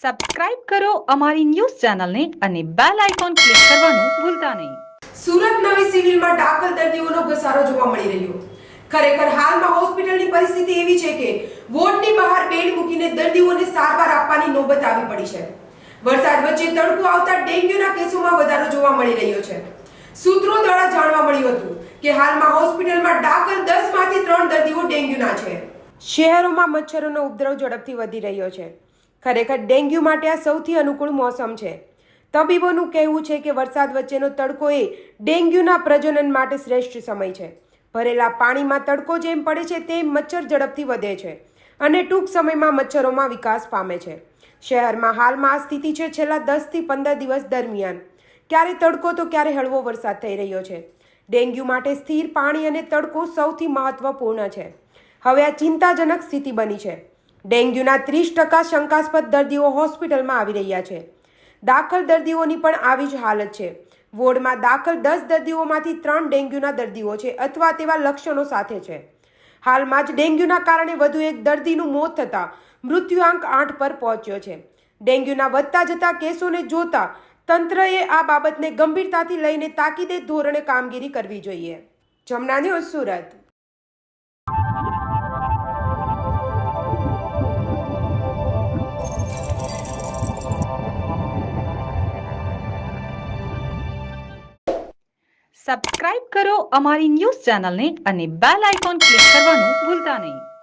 Subscribe કરો અમારી news ચેનલને અને બેલ આઇકોન ક્લિક કરવાનું ભૂલતા નહીં. સુરત નવી સિવિલમાં દાખલ દર્દીઓનો ઘસારો જોવા મળી રહ્યો. ખરેખર હાલમાં હોસ્પિટલની પરિસ્થિતિ એવી છે કે વોર્ડની બહાર બેડ મૂકીને દર્દીઓને સારવાર આપવાની નોબત આવી પડી છે. વરસાદ વચ્ચે તડકો આવતા ડેન્ગ્યુના કેસોમાં વધારો જોવા મળી રહ્યો છે. સૂત્રો દ્વારા જાણવા મળ્યું હતું કે હાલમાં હોસ્પિટલમાં દાખલ 10 માંથી 3 દર્દીઓ ડેન્ગ્યુના છે. શહેરોમાં મચ્છરોનો ઉપદ્રવ ઝડપથી વધી રહ્યો છે. ખરેખર ડેન્ગ્યુ માટે આ સૌથી અનુકૂળ મોસમ છે. તબીબોનું કહેવું છે કે વરસાદ વચ્ચેનો તડકો એ ડેન્ગ્યુના પ્રજનન માટે શ્રેષ્ઠ સમય છે. ભરેલા પાણીમાં તડકો જેમ પડે છે તેમ મચ્છર ઝડપથી વધે છે અને ટૂંક સમયમાં મચ્છરોમાં વિકાસ પામે છે. શહેરમાં હાલમાં આ સ્થિતિ છે છેલ્લા 10 થી 15 દિવસ દરમિયાન. ક્યારે તડકો તો ક્યારે હળવો વરસાદ થઈ રહ્યો છે. ડેન્ગ્યુ માટે સ્થિર પાણી અને તડકો સૌથી મહત્વપૂર્ણ છે. હવે આ ચિંતાજનક સ્થિતિ બની છે. ડેન્ગ્યુના 30% શંકાસ્પદ દર્દીઓ હોસ્પિટલમાં આવી રહ્યા છે. દાખલ દર્દીઓની પણ આવી જ હાલત છે. વોર્ડમાં દાખલ 10 દર્દીઓમાંથી 3 ડેન્ગ્યુના દર્દીઓ છે અથવા તેવા લક્ષણો સાથે છે. હાલમાં જ ડેન્ગ્યુના કારણે વધુ એક દર્દીનું મોત થતાં મૃત્યુઆંક 8 પર પહોંચ્યો છે. ડેન્ગ્યુના વધતા જતા કેસોને જોતા તંત્રએ આ બાબતને ગંભીરતાથી લઈને તાકીદે ધોરણે કામગીરી કરવી જોઈએ. જમના ન્યૂઝ, સુરત. સબસ્ક્રાઇબ કરો અમારી ન્યૂઝ ચેનલને અને બેલ આઇકોન ક્લિક કરવાનું ભૂલતા નહીં.